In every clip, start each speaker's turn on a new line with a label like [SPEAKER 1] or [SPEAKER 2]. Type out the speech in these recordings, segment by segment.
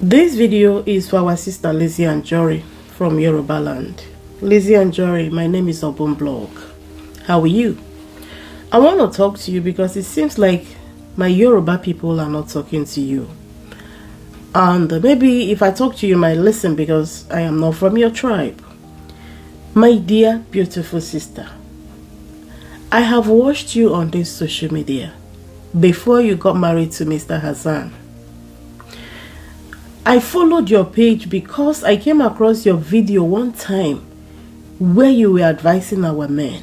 [SPEAKER 1] This video is for our sister Lizzy Ajorin from Yoruba land. Lizzy Ajorin, my name is Blog. How are you? I want to talk to you because it seems like my Yoruba people are not talking to you. And maybe if I talk to you, you might listen because I am not from your tribe. My dear, beautiful sister, I have watched you on this social media before you got married to Mr. Hassan. I followed your page because I came across your video one time where you were advising our men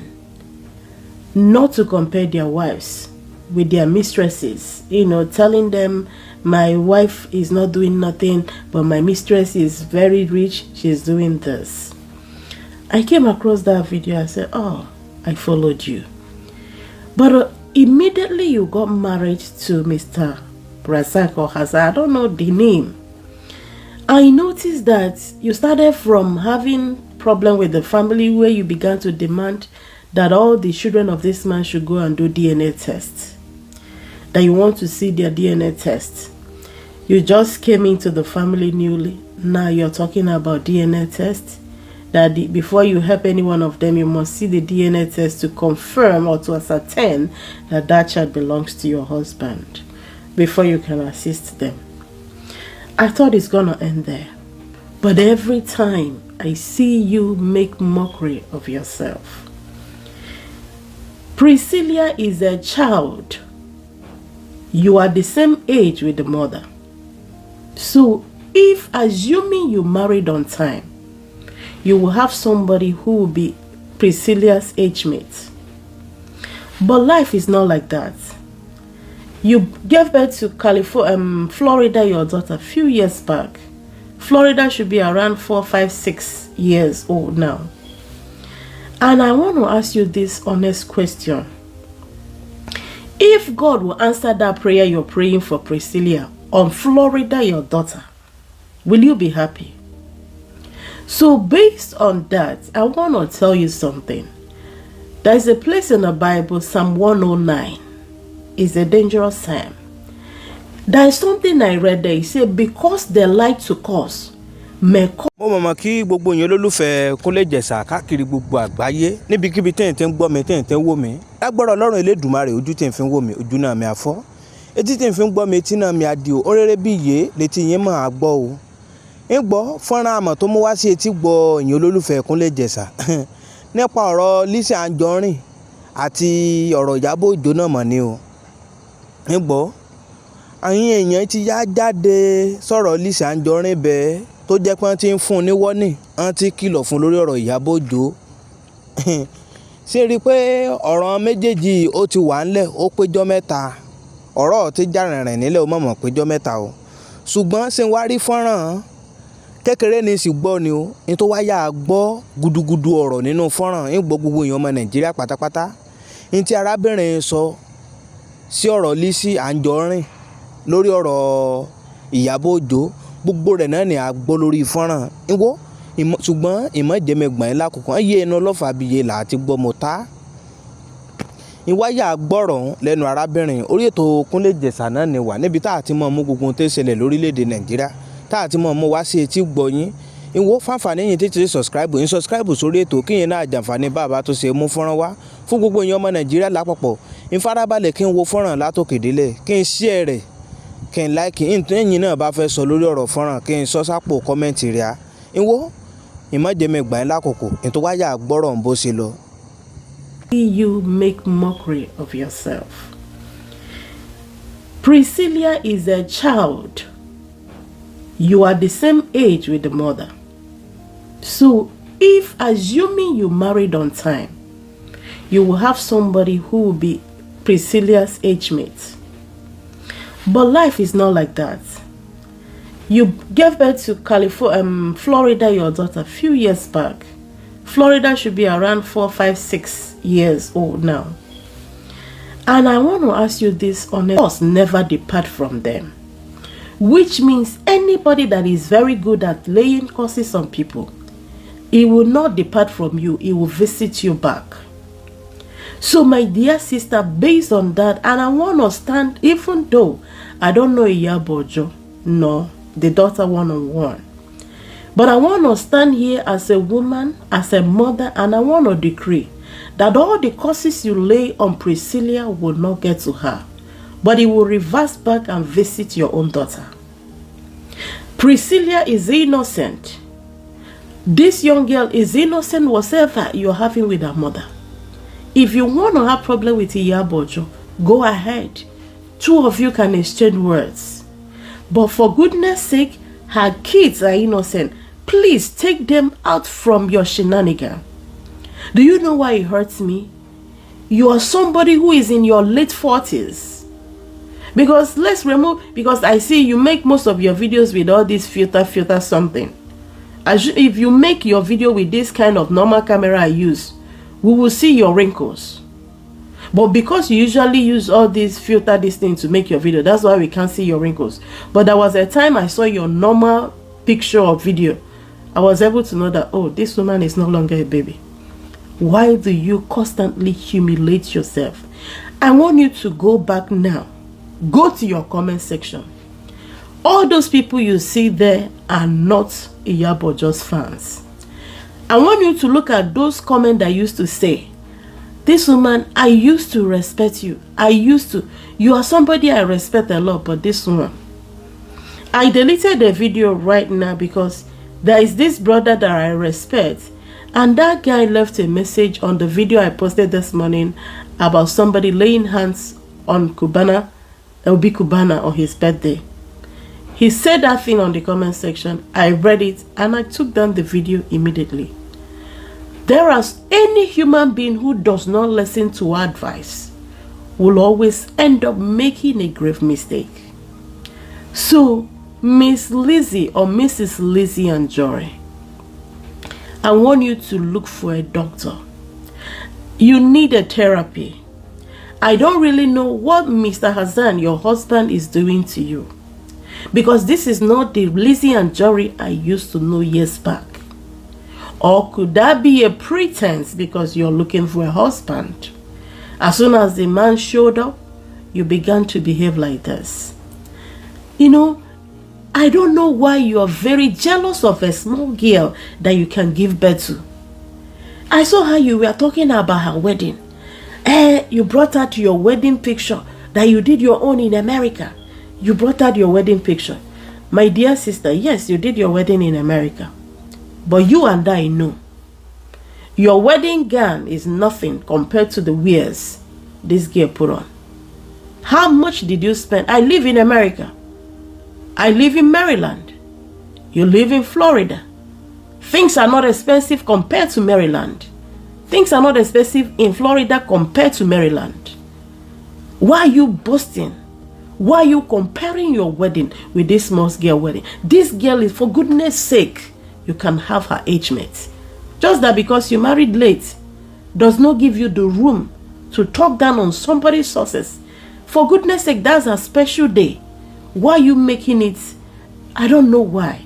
[SPEAKER 1] not to compare their wives with their mistresses. You know, telling them my wife is not doing nothing, but my mistress is very rich, she's doing this. I came across that video. I said, oh, I followed you. But immediately you got married to Mr. Razak or Hassan, I don't know the name. I noticed that you started from having problem with the family where you began to demand that all the children of this man should go and do DNA tests. That you want to see their DNA tests. You just came into the family newly. Now you're talking about DNA tests. That before you help any one of them, you must see the DNA test to confirm or to ascertain that that child belongs to your husband before you can assist them. I thought it's gonna end there. But every time I see you make mockery of yourself. Priscilla is a child. You are the same age with the mother. So if, assuming you married on time, you will have somebody who will be Priscilla's age mate. But life is not like that. You gave birth to Florida, your daughter, a few years back. Florida should be around 4, 5, 6 years old now. And I want to ask you this honest question. If God will answer that prayer you're praying for Priscilla on Florida, your daughter, will you be happy? So based on that, I want to tell you something. There is a place in the Bible, Psalm 109. Is a dangerous psalm. There is something I read there. It said, because they like to curse, may cause.
[SPEAKER 2] Mo mama kí gbogbo yín olólùfẹ́ Kúnlé Ìjẹ̀ṣà káàkiri gbogbo àgbáyé níbikíbi tẹ́yin tẹ́ ń gbọ́ mi tẹ́yin tẹ́ ń wò mí. Lágbára Ọlọ́run Elédùmarè ojú tẹ́yin fi ń wò mí ojú náà mi àfọ́. Etí tẹ́yin fi ń gbọ́ mi etí náà mi àdì o. Oréré bí ìyè létí yín máa gbọ́ o. Ń gbọ́ fọ́nrán àmọ̀ tó mú wá sí etí gbọ́ yín olólùfẹ́ Kúnlé Ìjẹ̀ṣà. Nípa ọ̀rọ̀ Lizzy Ajorin àti ọ̀rọ̀ Iyabo Ojo náà mọ̀ ni o. Ń gbọ́ àwọn èèyàn ti yá jáde sọ̀rọ̀ Lizzy Ajorin bẹ́ẹ̀ tó jẹ́ pé wọ́n ti ń fún un ní wọ́nì wọ́n ti kìlọ̀ fún lórí ọ̀rọ̀ Iyabo Ojo. Ṣé rí i pé ọ̀rọ̀ méjèèjì ó ti wà ńlẹ̀ ó péjọ́ mẹ́ta ọ̀rọ̀ ti já rìnrìn nílẹ̀ ó mọ̀mọ́ péjọ́ mẹ́ta o ṣùgbọ́n ṣé wá rí fọ́nrán kékeré ní sì gbọ́ ni o ní tó wáyà gbọ́ gudugudu ọ̀rọ̀ nínú fọ́nrán ń gbọ́ gbogbo èèyàn ọmọ Nàìjíríà pátápátá ní tí arábìnrin sọ sí ọ̀rọ̀ Lizzy Ajorin lórí ọ̀rọ̀ Iyabo Ojo gbogbo rẹ̀ náà ni a gbọ́ lórí fọ́nrán ìwọ ṣùgbọ́n ìmọ̀jẹ̀mẹ̀gbọ̀n ẹ̀ lákòókò ẹ̀yẹ ẹnu ọlọ́fà bíye là á ti gbọ́ mọ́ ta. Ìwáyà gbọ́rọ̀ lẹ́nu arábìnrin orí ètò Kúnlé Ìjẹ̀ṣà náà ni wà níbi tá a ti mọ̀ mú gbogbo tó ṣẹlẹ̀ lórílẹ̀‐èdè Nàìjíríà tá a ti mọ̀ mú wá sí etí gbọ́ yín ìwọ fáǹfààní yín tètè subscribe sórí ètò kí yín náà jàǹfààní bàbá tó ṣe mú fọ́nrán wá fún gbogbo yín ọmọ Nàìjíríà lápapọ̀ ìfarabalẹ̀ kí n wo fọ́nrán látòkè délẹ̀ kí n share rẹ̀ kí n like ẹ̀yin náà bá fẹ́ sọ lórí ọ̀rọ̀ fọ́nrán kí n sọ sápò kọ́mẹ́ǹtì rẹ̀ ìwọ ìmọ̀jẹ̀mẹ̀gbà ẹ̀ lákòókò ètò wáyà gbọ́rọ̀ ń bó ṣe lọ.
[SPEAKER 1] You make mockery of yourself. Priscilla is a child. You are the same age with the mother. So if, assuming you married on time, you will have somebody who will be Priscilla's age mate. But life is not like that. You gave birth to Florida, your daughter, a few years back. Florida should be around 4, 5, 6 years old now. And I want to ask you this honest, never depart from them. Which means anybody that is very good at laying curses on people, he will not depart from you, he will visit you back. So my dear sister, based on that, and I want to stand, even though I don't know Iyabo Ojo, no, the daughter one-on-one. But I want to stand here as a woman, as a mother, and I want to decree that all the curses you lay on Priscilla will not get to her, but it will reverse back and visit your own daughter. Priscilla is innocent. This young girl is innocent whatever you're having with her mother. If you want to have problem with Iyabo Ojo, go ahead. Two of you can exchange words. But for goodness sake, her kids are innocent. Please take them out from your shenanigan. Do you know why it hurts me? You are somebody who is in your late 40s. Because because I see you make most of your videos with all this filter something. If you make your video with this kind of normal camera I use, we will see your wrinkles. But because you usually use all these this thing to make your video, that's why we can't see your wrinkles. But there was a time I saw your normal picture or video. I was able to know that, oh, this woman is no longer a baby. Why do you constantly humiliate yourself? I want you to go back now. Go to your comment section. All those people you see there are not Iyabo Ojo's fans. I want you to look at those comments that used to say, this woman, I used to respect you. You are somebody I respect a lot, but this woman. I deleted the video right now because there is this brother that I respect, and that guy left a message on the video I posted this morning about somebody laying hands on Obi Cubana on his birthday. He said that thing on the comment section. I read it and I took down the video immediately. There is any human being who does not listen to advice will always end up making a grave mistake. So, Miss Lizzy or Mrs. Lizzy Ajorin, I want you to look for a doctor. You need a therapy. I don't really know what Mr. Hassan, your husband, is doing to you. Because this is not the Lizzy Ajorin I used to know years back. Or could that be a pretense because you're looking for a husband? As soon as the man showed up, you began to behave like this. You know, I don't know why you are very jealous of a small girl that you can give birth to. I saw how you were talking about her wedding. You brought her to your wedding picture that you did your own in America. You brought out your wedding picture. My dear sister, yes, you did your wedding in America. But you and I know. Your wedding gown is nothing compared to the wears this girl put on. How much did you spend? I live in America. I live in Maryland. You live in Florida. Things are not expensive compared to Maryland. Things are not expensive in Florida compared to Maryland. Why are you boasting? Why are you comparing your wedding with this small girl wedding? This girl is, for goodness sake, you can have her age mate. Just that because you married late does not give you the room to talk down on somebody's success. For goodness sake, that's a special day. Why are you making it? I don't know why.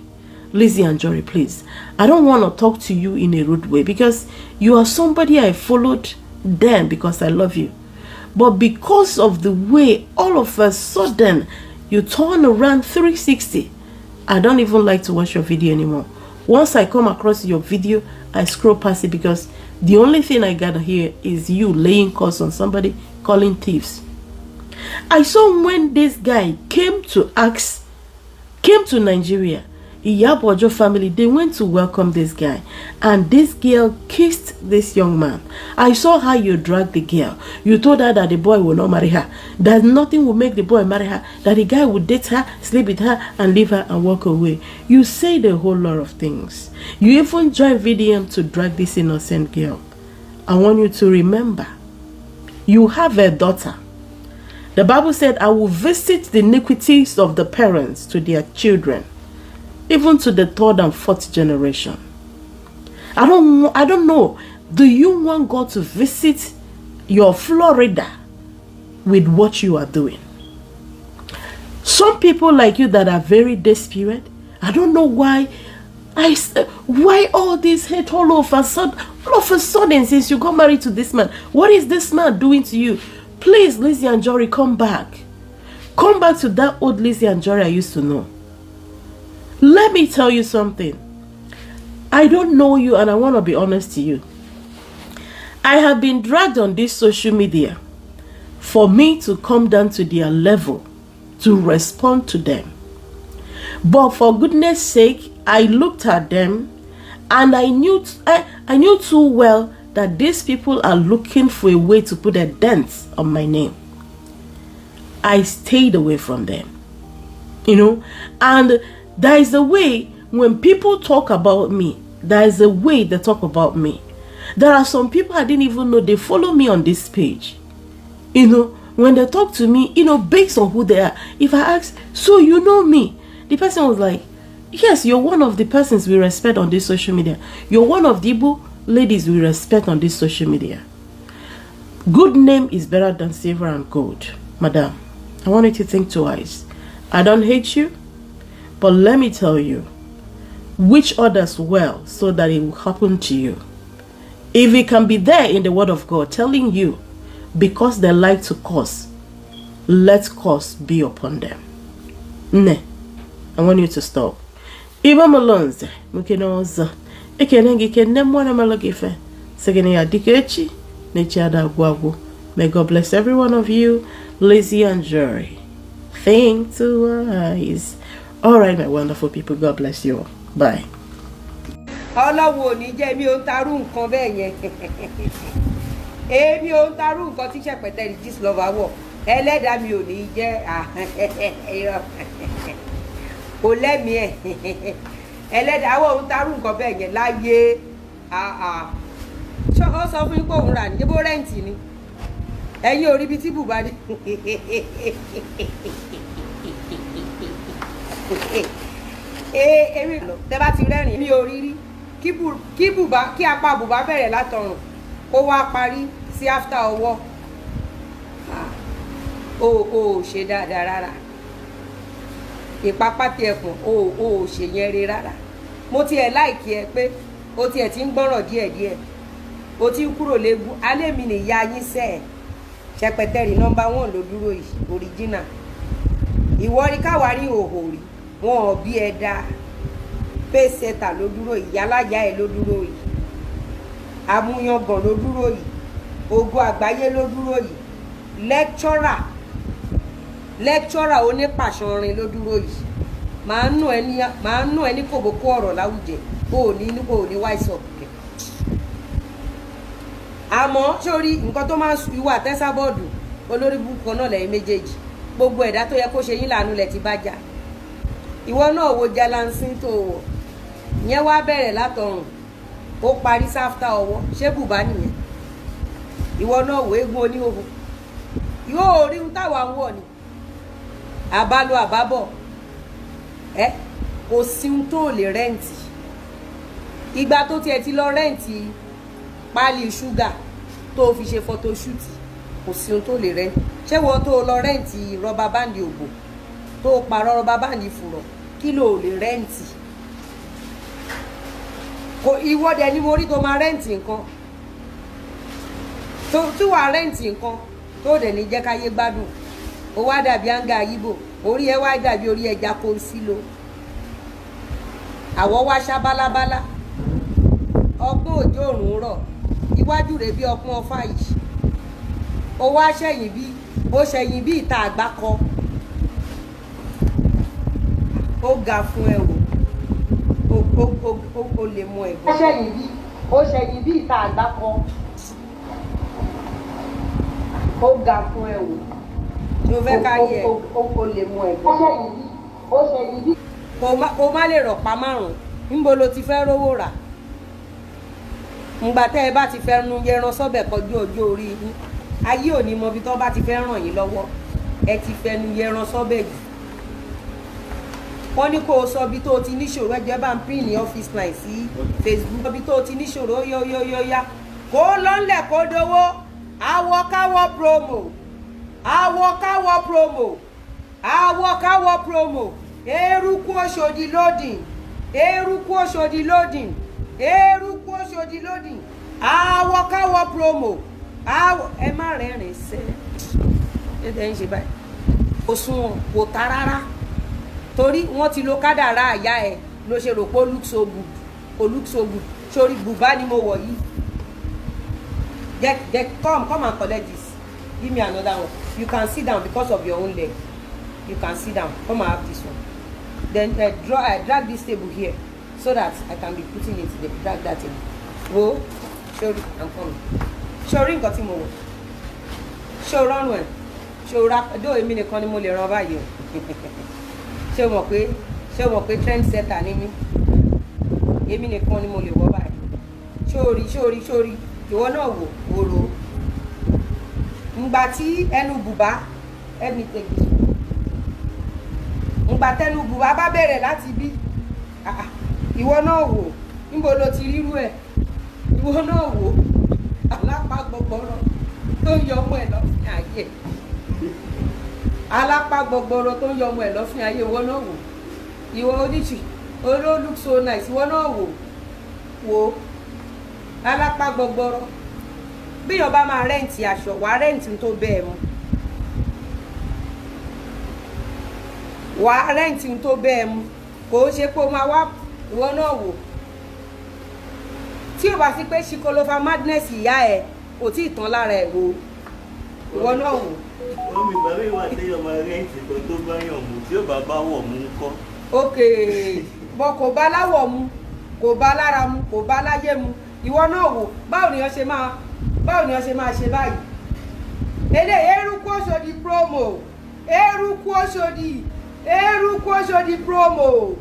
[SPEAKER 1] Lizzy Ajorin, please. I don't want to talk to you in a rude way because you are somebody I followed then because I love you. But because of the way all of a sudden you turn around 360, I don't even like to watch your video anymore. Once I come across your video, I scroll past it because the only thing I got here is you laying curse on somebody, calling thieves. I saw when this guy came to Nigeria, Iyabo Ojo family, they went to welcome this guy, and this girl kissed this young man. I saw how you dragged the girl. You told her that the boy will not marry her, that nothing will make the boy marry her, that the guy would date her, sleep with her, and leave her and walk away. You said a whole lot of things. You even joined VDM to drag this innocent girl. I want you to remember, you have a daughter. The Bible said, I will visit the iniquities of the parents to their children, even to the third and fourth generation. I don't know. Do you want God to visit your Florida with what you are doing? Some people like you that are very desperate, I don't know why. Why all this hate all of a sudden since you got married to this man? What is this man doing to you? Please, Lizzy Ajorin, come back. Come back to that old Lizzy Ajorin I used to know. Let me tell you something. I don't know you, and I want to be honest to you. I have been dragged on this social media for me to come down to their level to respond to them. But for goodness sake, I looked at them and I knew too well that these people are looking for a way to put a dent on my name. I stayed away from them. And there is a way when people talk about me, there is a way they talk about me. There are some people I didn't even know they follow me on this page. When they talk to me, based on who they are. If I ask, so you know me? The person was like, yes, you're one of the persons we respect on this social media. You're one of the Igbo ladies we respect on this social media. Good name is better than silver and gold. Madam, I want you to think twice. I don't hate you, but let me tell you, wish others well so that it will happen to you. If it can be there in the word of God telling you, because they like to curse, let curse be upon them. Ne, I want you to stop. Iba malonze, mukenoza. Ekenengi kenemwana malogife. Segene ya dikechi, nechada guagu. May God bless every one of you. Lizzy Ajorin. Think twice. All right, my wonderful people. God bless you all. Bye.
[SPEAKER 3] Ọlọ́wọ́ ní jẹ́ mi ò ń tarú nǹkan bẹ́ẹ̀ yẹn. Èmi ò ń tarú nǹkan tí Ṣẹ̀pẹ̀tẹ̀rì gist lover wọ̀. Ẹlẹ́dàá mi ò ní jẹ́ kò lẹ́mìí ẹ̀. Ẹlẹ́dàá wọ̀ ń tarú nǹkan bẹ́ẹ̀ yẹn láyé. Ṣé ó sọ fún yín pé òun rà ní? Ṣé bó rẹ́ǹtì ni? Ẹ̀yin ò rí ibi tí bùbá dé. Èmi lọ tẹ́ bá ti rẹ́rìn mi ò rí rí kí apá bùbá bẹ̀rẹ̀ látọrùn kó wá parí sí after ọwọ́. O ṣe dáadáa rárá. Ìpápátí ẹkùn o ṣe yẹn rí rárá. Mo tiẹ̀ láìkí ẹ pé o tiẹ̀ ti ń gbọ́rọ̀ díẹ̀díẹ̀. O ti ń kúrò léegun. Alẹ́ mi nìyá yín sẹ́ẹ̀. Ṣẹ̀pẹ̀tẹ̀rì number 1 ló dúró yìí original. Ìwọ rí káwárí òhò rí. Wọn ò bí ẹ dáa. Pésẹ̀tà ló dúró yìí, alájà ẹ̀ ló dúró yìí, amúyangàn ló dúró yìí, ògo àgbáyé ló dúró yìí, lẹ́kṣọ́rà onípàṣọrin ló dúró yìí. Màá nù ẹ ní kòbókó ọ̀rọ̀ láwùjẹ, kò ní wáìsọ̀ kẹ̀. Àmọ́ sórí nǹkan tó máa ń ìwà tẹ́sábọ́ọ̀dù olórí búkọ náà lẹ́yìn méjèèjì. Gbogbo ẹ̀dá tó yẹ kó ṣe yín làánú lẹ̀ ti bá jà. Ìwọ náà wo jalansín tó wọ̀. Ìyẹn wá bẹ̀rẹ̀ látọrùn. Ó parí sáfítà ọwọ́. Ṣé bùbá nìyẹn? Ìwọ náà wo eégún oníhòhò. Yóò rí ohun táwa ń wọ̀ ni. Àbálò àbábọ̀. Kò sí ohun tó lè rẹ́ǹtì. Ìgbà tó tiẹ̀ ti lọ rẹ́ǹtì páálí ṣúgà tó fi ṣe photoshoot. Kò sí ohun tó lè rẹ́ǹtì. Ṣé wọ́n tó lọ rẹ́ǹtì rọ́bà báńdì ògbò tó parọ́ rọ́bà báńdì fùrọ̀ kí ló lè rẹ́ǹtì? Ìwọ́dẹ ni mo rí tó máa rẹ́ǹtì nǹkan tí wàá rẹ́ǹtì nǹkan tó dẹ̀ ní jẹ́ káyé gbádùn. Ó wá dàbí áńgá yíbò, orí ẹ wá dàbí orí ẹja kó sílò, àwọ̀ wá ṣá bálábálá, ọpọ́n òjò òrùn rọ̀, iwájú rẹ̀ bí ọpọ́n ọfà yìí. Ó wá ṣẹ̀yìn bí ìta àgbákọ. Ó ga fún ẹ o lè mú ẹ. Ó ṣẹ̀yìn bí ìta àgbákọ. Ó ga fún ẹ o. Ló fẹ́ ká yẹ. Ó lè mú ẹ. Ó ṣẹ̀yìn bí. Kò má lè rọ̀pá márùn-ún. Níbo lo ti fẹ́ rówó rà? Ǹgbà tẹ́ ẹ bá ti fẹ́ nu yẹran sọ́bẹ̀ kọjú ọjọ́ orí yín. Ayé ò ní mọ ibi tó bá ti fẹ́ ràn yín lọ́wọ́. Ẹ ti fẹ́ nu yẹran sọ́bẹ̀ jù. Wọ́n ní kó o sọ bí tó o ti níṣòro ẹjọ́ bá ń pín ní office line sí Facebook. Bí tó o ti níṣòro yóyóyóyá kó lọ́nlẹ̀ kó dowó awọ́káwọ́ promo eruku Òṣòdì loading awọ́káwọ́ promo ẹ má rẹ́rìn sẹ́ ẹ ń ṣe báyìí kò sunwọ̀n kò ta rárá torí wọ́n ti lo kádàrá àyà ẹ̀ ló ṣe rò pé ó look so good, ó look so good. Sórí bùbá ni mo wọ̀ yìí. Come and collect this. Give me another one. You can sit down because of your own leg. You can sit down. Come and have this one. Then drag this table here so that I can be putting it there. Drag that table. Go. Sorry, I'm coming. Sorry, nǹkan tí mo wọ̀. Show run well. Show rap. Do èmi nìkan ni mo lè rán báyìí o. Ṣé o mọ̀ pé trend setter ni mí. Èmi nìkan ni mo lè wọ̀ báyìí. Sorry. Ìwọ náà wò Oro. Ngbà tí ẹnu bùbá let me take this one. Ngbà tẹnu bùbá bá bẹ̀rẹ̀ láti bí. Ìwọ náà wò. Níbo lo ti rírú ẹ̀? Ìwọ náà wò. Alápá gbọgbọrọ tó ń yọ ọmọ ẹ̀ lọ́fìn ayé. Alápá gbọgbọrọ tó ń yọ ọmọ ẹ̀ lọ́fìn ayé. Ìwọ náà wò. Ìwọ oníṣì. Oro look so nice. Ìwọ náà wò. Alápá gbọgbọrọ. Bí o bá máa rẹ́ǹtì aṣọ, wà rẹ́ǹtì tó bẹ́ẹ̀ mu. Wà rẹ́ǹtì tó bẹ́ẹ̀ mu. Kò ṣe pé o máa wá ìwọ náà wò. Tí o bá sí pé ṣikolofa madness ìyá ẹ̀ kò tí ì tán lára ẹ̀ wò. Ìwọ náà wò.
[SPEAKER 4] Omi ìgbà mi wà téèyàn máa rẹ́ǹtì kan tó bá yàn mú tí ó bá bá wọ̀ mú ńkọ́.
[SPEAKER 3] Okay. Bọ́ kò bá láwọ̀ mu, kò bá lára mu, kò bá láyé mu. Ìwọ náà wò. Báwo ni wọ́n ṣe máa ṣe báyìí? Eruku Oshodi promo. Eruku Oshodi promo.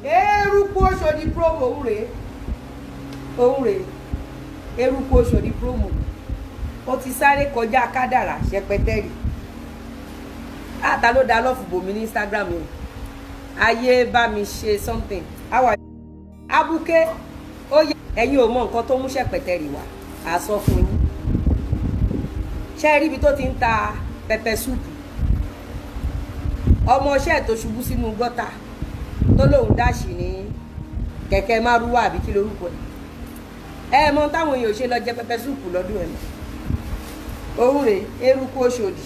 [SPEAKER 3] Eruku Oshodi promo òun rèé. Eruku Oshodi promo. Ó ti sáré kọjá kádàrá ṣẹpẹtẹ́rì. Ta ló dá lọ́ọ̀fù bòmí ní Instagram o. Ayé bá mi ṣe something. Abuké ó yẹ ẹ̀yin ò mọ nǹkan tó mú ṣẹpẹtẹ́rì wá. A sọ fún yín. Ṣé rí ibi tó ti ń ta pẹpẹ súùpù? Ọmọ iṣẹ́ tó ṣubú sínú gọ́tà tó lóun dáṣì ní kẹ̀kẹ́ márúwá àbí kí lorúkọ ẹ̀. Mọ táwọn èèyàn ṣe lọ jẹ pẹpẹ súùpù lọ́dún ẹ̀. Òun rèé Eruku Oshodi.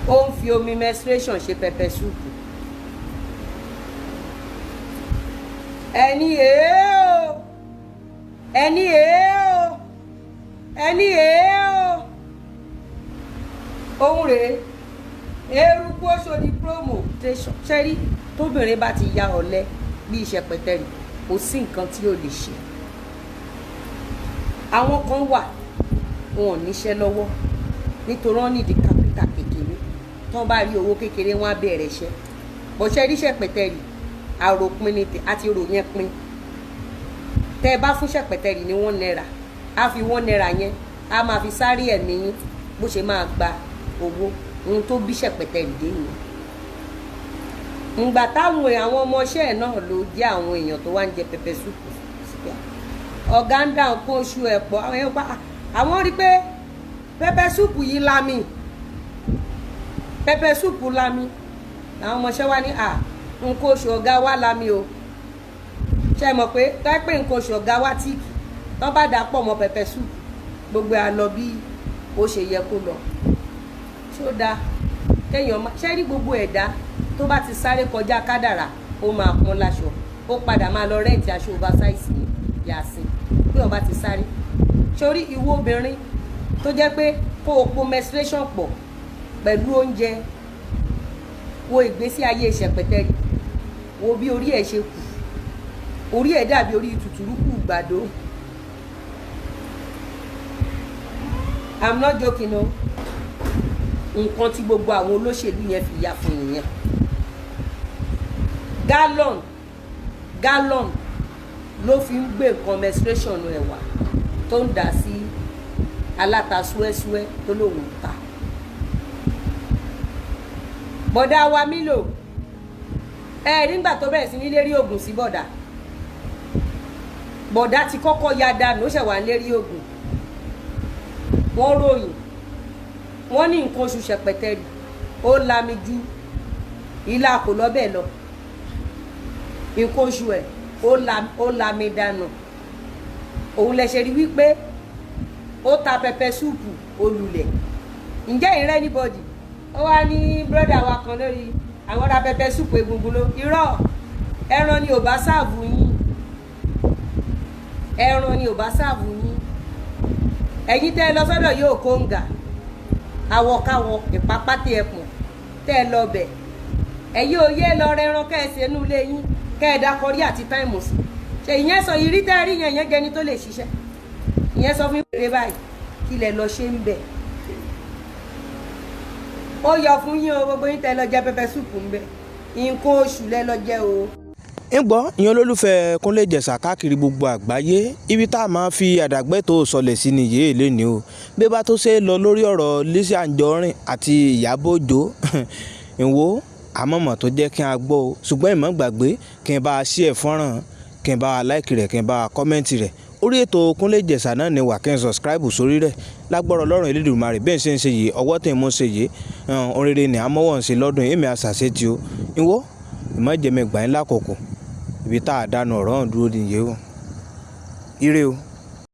[SPEAKER 3] Ó ń fi omi menstruation ṣe pẹpẹ súùpù. Ẹni èé o. Òun rèé Eruku Oshodi promo. Ṣẹ́rí tóbìnrin bá ti ya ọ̀lẹ bí ìṣẹ̀pẹ̀tẹ̀rì kò sí nǹkan tí ó lè ṣe. Àwọn kan wà wọn ò níṣẹ́ lọ́wọ́ nítorí wọ́n nídìí kápítà kékeré. Tí wọ́n bá rí owó kékeré wọ́n á bẹ̀rẹ̀ iṣẹ́. Bọ̀ṣẹ́ rí ṣẹ̀pẹ̀tẹ̀rì àròpin ni àti rò yẹn pin. Tẹ́ ẹ bá fún ṣẹ̀pẹ̀tẹ̀rì ní £1, á fi £1 yẹn á máa fi sáré ẹ̀mí yín bó ṣe máa gba owó. Ohun tó bí ṣẹ̀pẹ̀tẹ̀rì dé nìyẹn. Ǹgbà táwọn àwọn ọmọọṣẹ́ ẹ̀ náà ló jẹ́ àwọn èèyàn tó wá ń jẹ pẹpẹ súùpù síbẹ̀. Ọ̀gá ń dá nǹkan oṣù ẹ̀ pọ̀ àwọn èèyàn pa àwọn rí pé pẹpẹ súùpù yìí lámì. Pẹpẹ súùpù lámì. Àwọn ọmọọṣẹ́ wá ní nǹkan oṣù ọ̀gá wa lámì o. Ṣé mọ̀ pé pé nǹkan oṣù ọ̀gá wa tíìkì tó bá dà pọ̀ mọ́ pẹpẹ súùpù gbogbo ẹ̀ lọ bí ó ṣe yẹ kó lọ. Ṣó dáa kéèyàn máa ṣe rí gbogbo ẹ̀dá tó bá ti sáré kọjá kádàrá ó máa pọ́n láṣọ. Ó padà máa lọ rẹ́ǹtì aṣọ oversize ní Yasin pé ó bá ti sáré. Sórí ìwọ obìnrin tó jẹ́ pé kó o po menstruation pọ̀ pẹ̀lú oúnjẹ, wo ìgbésí ayé ṣẹ̀pẹ̀tẹ̀rì, wo bí orí ẹ̀ ṣe kù. Orí ẹ̀ dàbí orí tùtùrúkù gbàdó. I'm not joking o. Nǹkan tí gbogbo àwọn olóṣèlú yẹn fi ya fún nìyẹn. Gallon ló fi ń gbé nǹkan menstruation ẹ̀ wá tó ń dà sí aláta súẹ́súẹ́ tó lòun ń ta. Bọ̀dá wa Mílò nígbà tó bẹ̀rẹ̀ sí ní lérí oògùn sí bọ̀dá ti kọ́kọ́ ya dànù ó ṣẹ̀ wá lérí oògùn. Wọ́n ròyìn wọ́n ní nǹkan oṣù ṣẹ̀pẹ̀tẹ̀rì ó lami ju ilá kò lọ́bẹ̀ lọ. Nǹkan oṣù ẹ̀ ó lami dànù. Òun lẹ ṣe rí wípé ó ta pẹpẹ súùpù olùlẹ̀. Ǹjẹ́ ìrẹ́ anybody ó wá ní bírọ́dà wa kan lórí àwọn ra pẹpẹ súpù egungun ló irọ́ ẹran ni ò bá sáàbù yín ẹran ni ò bá sáàbù yín ẹ̀yin tẹ́ ẹ lọ sọ́dọ̀ yóò kóńgà àwọ̀káwọ̀ ìpápátẹ ẹ̀pọ̀n tẹ́ ẹ lọ bẹ̀ ẹ̀yin ò yé lọ rẹran kẹ́ẹ̀sì inú ilé yín kẹ́ẹ̀dá kọrí àti táìmù sí ṣe ìyẹn sọ ìrí tẹ́ ẹ rí yẹn ìyẹn jẹni tó lè ṣiṣẹ́ ìyẹn sọ fún ìrè báyìí kí lẹ lọ ṣe ń bẹ̀ ó yọ fún yín o gbogbo yín tẹ́ lọ jẹ pẹpẹ súpù ń bẹ̀ nǹkan oṣù lẹ lọ jẹ o.
[SPEAKER 2] ń gbọ́ ìyẹn olólùfẹ́ Kúnlé Ìjẹ̀ṣà káàkiri gbogbo àgbáyé ibi tá a máa fi àdàgbẹ́ tó sọlẹ̀ sí ni yéé lé ní o bí bá tó ṣe lọ lórí ọ̀rọ̀ Lizzy Ajorin àti Ìyábọ̀ Òjó ìwò àmọ̀mọ̀ tó jẹ́ kí n gbọ́ o ṣùgbọ́n ìmọ̀ gbàgbé kí n bá a share fọ́nrán kí n bá a like rẹ̀ kí n bá a kọ́mẹ́ǹtì rẹ̀ orí ètò Kúnlé Ìjẹ̀ṣà náà ni wà kí n subscribe sórí rẹ̀ lágbọ́rọ̀ Ọlọ́run Elédùmarè bẹ́ẹ̀ ṣe ń ṣe yìí ọwọ́ tẹ̀ mọ́ ṣe yìí oríire ni àmọ́wọ́ ń ṣe lọ́dún èmi àṣàṣe tí o ìwọ ìmọ̀jẹ̀mẹ̀gbà ńlá kọ̀kọ̀ ibi tá a dánu ọ̀rọ̀ hàn dúró nìyẹn o ire o.